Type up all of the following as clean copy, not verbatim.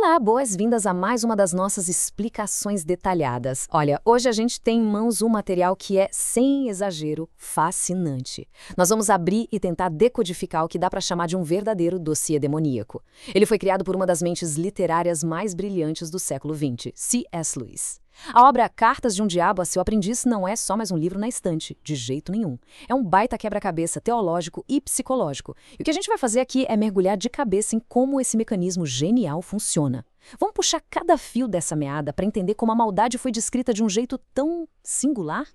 Olá, boas-vindas a mais uma das nossas explicações detalhadas. Olha, hoje a gente tem em mãos um material que é, sem exagero, fascinante. Nós vamos abrir e tentar decodificar o que dá para chamar de um verdadeiro dossiê demoníaco. Ele foi criado por uma das mentes literárias mais brilhantes do século XX, C.S. Lewis. A obra Cartas de um Diabo a seu Aprendiz não é só mais um livro na estante, de jeito nenhum. É um baita quebra-cabeça teológico e psicológico. E o que a gente vai fazer aqui é mergulhar de cabeça em como esse mecanismo genial funciona. Vamos puxar cada fio dessa meada para entender como a maldade foi descrita de um jeito tão singular?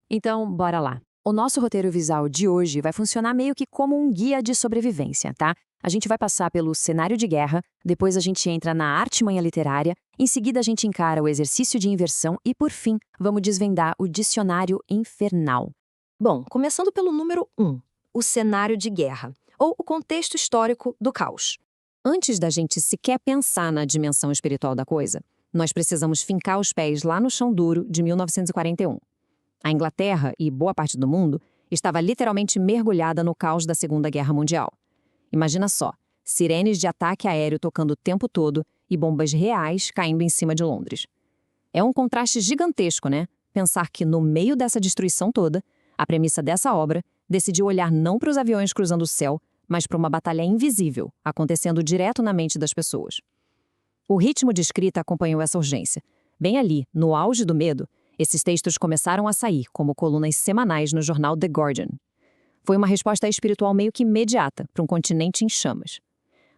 Então, bora lá. O nosso roteiro visual de hoje vai funcionar meio que como um guia de sobrevivência, tá? A gente vai passar pelo cenário de guerra, depois a gente entra na artimanha literária, em seguida a gente encara o exercício de inversão e, por fim, vamos desvendar o dicionário infernal. Bom, começando pelo número 1, o cenário de guerra, ou o contexto histórico do caos. Antes da gente sequer pensar na dimensão espiritual da coisa, nós precisamos fincar os pés lá no chão duro de 1941. A Inglaterra e boa parte do mundo estava literalmente mergulhada no caos da Segunda Guerra Mundial. Imagina só, sirenes de ataque aéreo tocando o tempo todo e bombas reais caindo em cima de Londres. É um contraste gigantesco, né? Pensar que no meio dessa destruição toda, a premissa dessa obra decidiu olhar não para os aviões cruzando o céu, mas para uma batalha invisível, acontecendo direto na mente das pessoas. O ritmo de escrita acompanhou essa urgência. Bem ali, no auge do medo, esses textos começaram a sair como colunas semanais no jornal The Guardian. Foi uma resposta espiritual meio que imediata para um continente em chamas.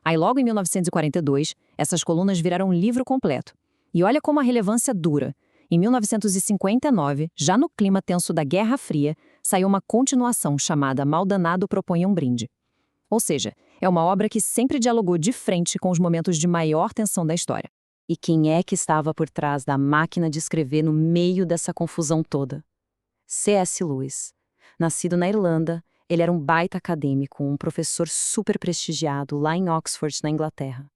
Aí logo em 1942, essas colunas viraram um livro completo. E olha como a relevância dura. Em 1959, já no clima tenso da Guerra Fria, saiu uma continuação chamada Maldanado Propõe um Brinde. Ou seja, é uma obra que sempre dialogou de frente com os momentos de maior tensão da história. E quem é que estava por trás da máquina de escrever no meio dessa confusão toda? C.S. Lewis. Nascido na Irlanda, ele era um baita acadêmico, um professor super prestigiado lá em Oxford, na Inglaterra.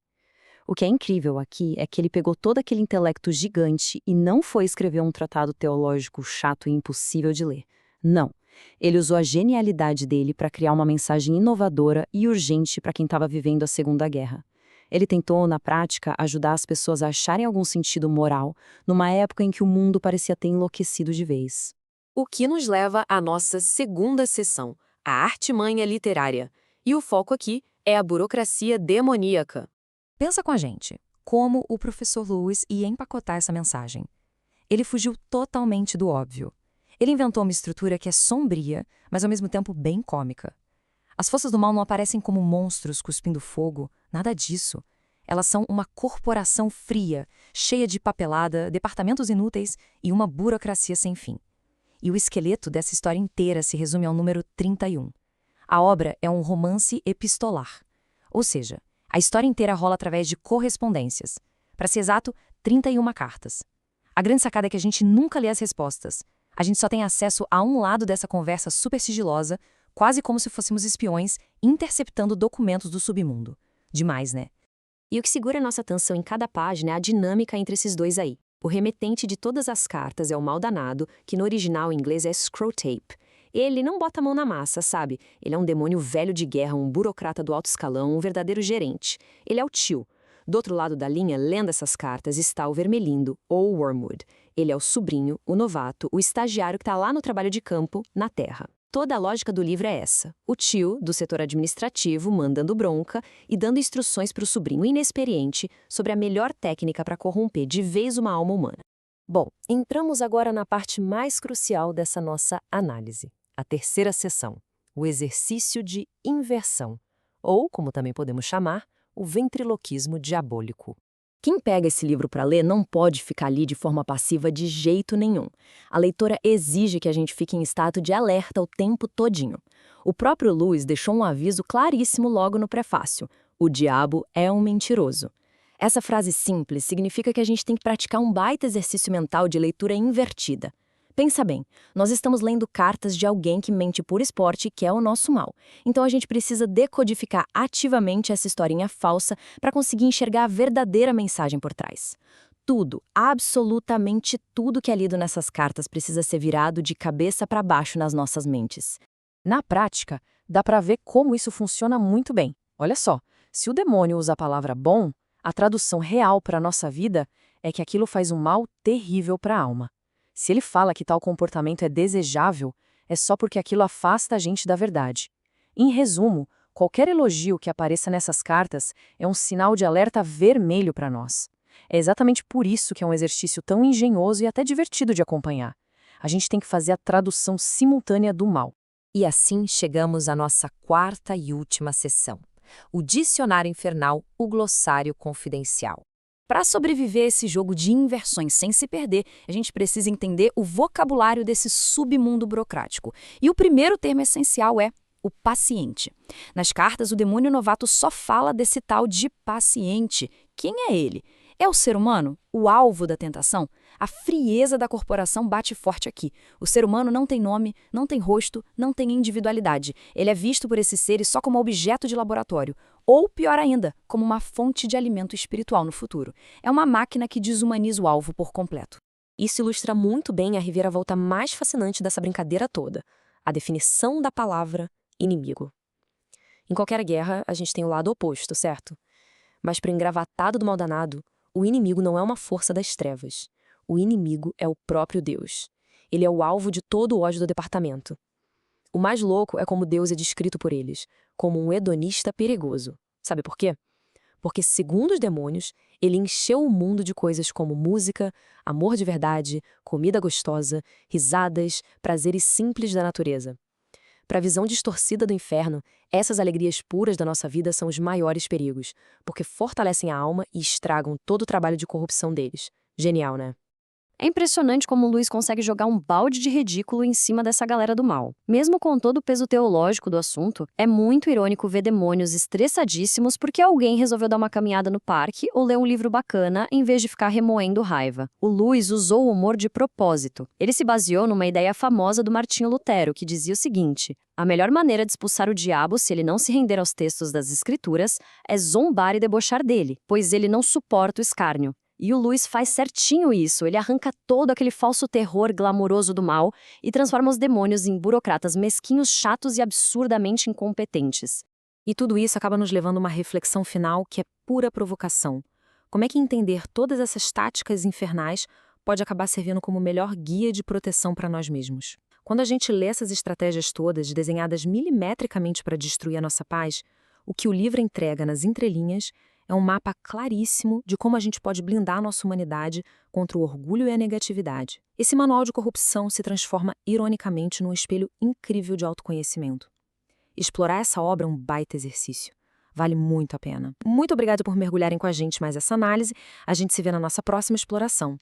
O que é incrível aqui é que ele pegou todo aquele intelecto gigante e não foi escrever um tratado teológico chato e impossível de ler. Não. Ele usou a genialidade dele para criar uma mensagem inovadora e urgente para quem estava vivendo a Segunda Guerra. Ele tentou, na prática, ajudar as pessoas a acharem algum sentido moral numa época em que o mundo parecia ter enlouquecido de vez. O que nos leva à nossa segunda sessão, a artimanha literária. E o foco aqui é a burocracia demoníaca. Pensa com a gente, como o professor Lewis ia empacotar essa mensagem. Ele fugiu totalmente do óbvio. Ele inventou uma estrutura que é sombria, mas ao mesmo tempo bem cômica. As forças do mal não aparecem como monstros cuspindo fogo, nada disso. Elas são uma corporação fria, cheia de papelada, departamentos inúteis e uma burocracia sem fim. E o esqueleto dessa história inteira se resume ao número 31. A obra é um romance epistolar. Ou seja, a história inteira rola através de correspondências. Para ser exato, 31 cartas. A grande sacada é que a gente nunca lê as respostas. A gente só tem acesso a um lado dessa conversa super sigilosa, quase como se fôssemos espiões interceptando documentos do submundo. Demais, né? E o que segura nossa atenção em cada página é a dinâmica entre esses dois aí. O remetente de todas as cartas é o Maldanado, que no original em inglês é Screwtape. Ele não bota a mão na massa, sabe? Ele é um demônio velho de guerra, um burocrata do alto escalão, um verdadeiro gerente. Ele é o tio. Do outro lado da linha, lendo essas cartas, está o Vermelindo, ou Wormwood. Ele é o sobrinho, o novato, o estagiário que está lá no trabalho de campo, na terra. Toda a lógica do livro é essa. O tio, do setor administrativo, mandando bronca e dando instruções para o sobrinho inexperiente sobre a melhor técnica para corromper de vez uma alma humana. Bom, entramos agora na parte mais crucial dessa nossa análise. A terceira sessão, o exercício de inversão, ou, como também podemos chamar, o ventriloquismo diabólico. Quem pega esse livro para ler não pode ficar ali de forma passiva de jeito nenhum. A leitora exige que a gente fique em estado de alerta o tempo todinho. O próprio Lewis deixou um aviso claríssimo logo no prefácio: o diabo é um mentiroso. Essa frase simples significa que a gente tem que praticar um baita exercício mental de leitura invertida. Pensa bem, nós estamos lendo cartas de alguém que mente por esporte e quer o nosso mal. Então a gente precisa decodificar ativamente essa historinha falsa para conseguir enxergar a verdadeira mensagem por trás. Tudo, absolutamente tudo que é lido nessas cartas precisa ser virado de cabeça para baixo nas nossas mentes. Na prática, dá para ver como isso funciona muito bem. Olha só, se o demônio usa a palavra bom, A tradução real para a nossa vida é que aquilo faz um mal terrível para a alma. Se ele fala que tal comportamento é desejável, é só porque aquilo afasta a gente da verdade. Em resumo, qualquer elogio que apareça nessas cartas é um sinal de alerta vermelho para nós. É exatamente por isso que é um exercício tão engenhoso e até divertido de acompanhar. A gente tem que fazer a tradução simultânea do mal. E assim chegamos à nossa quarta e última sessão. O Dicionário Infernal, o Glossário Confidencial. Para sobreviver a esse jogo de inversões sem se perder, a gente precisa entender o vocabulário desse submundo burocrático. E o primeiro termo essencial é o paciente. Nas cartas, o demônio novato só fala desse tal de paciente. Quem é ele? É o ser humano? O alvo da tentação? A frieza da corporação bate forte aqui. O ser humano não tem nome, não tem rosto, não tem individualidade. Ele é visto por esses seres só como objeto de laboratório. Ou, pior ainda, como uma fonte de alimento espiritual no futuro. É uma máquina que desumaniza o alvo por completo. Isso ilustra muito bem a reviravolta mais fascinante dessa brincadeira toda. A definição da palavra inimigo. Em qualquer guerra, a gente tem o lado oposto, certo? Mas para o engravatado do mal danado, o inimigo não é uma força das trevas. O inimigo é o próprio Deus. Ele é o alvo de todo o ódio do departamento. O mais louco é como Deus é descrito por eles, como um hedonista perigoso. Sabe por quê? Porque, segundo os demônios, ele encheu o mundo de coisas como música, amor de verdade, comida gostosa, risadas, prazeres simples da natureza. Para a visão distorcida do inferno, essas alegrias puras da nossa vida são os maiores perigos, porque fortalecem a alma e estragam todo o trabalho de corrupção deles. Genial, né? É impressionante como o Luiz consegue jogar um balde de ridículo em cima dessa galera do mal. Mesmo com todo o peso teológico do assunto, é muito irônico ver demônios estressadíssimos porque alguém resolveu dar uma caminhada no parque ou ler um livro bacana em vez de ficar remoendo raiva. O Luiz usou o humor de propósito. Ele se baseou numa ideia famosa do Martinho Lutero, que dizia o seguinte: a melhor maneira de expulsar o diabo, se ele não se render aos textos das Escrituras, é zombar e debochar dele, pois ele não suporta o escárnio. E o Luiz faz certinho isso, ele arranca todo aquele falso terror glamouroso do mal e transforma os demônios em burocratas mesquinhos, chatos e absurdamente incompetentes. E tudo isso acaba nos levando a uma reflexão final que é pura provocação. Como é que entender todas essas táticas infernais pode acabar servindo como melhor guia de proteção para nós mesmos? Quando a gente lê essas estratégias todas, desenhadas milimetricamente para destruir a nossa paz, o que o livro entrega nas entrelinhas é um mapa claríssimo de como a gente pode blindar a nossa humanidade contra o orgulho e a negatividade. Esse manual de corrupção se transforma, ironicamente, num espelho incrível de autoconhecimento. Explorar essa obra é um baita exercício. Vale muito a pena. Muito obrigada por mergulharem com a gente mais essa análise. A gente se vê na nossa próxima exploração.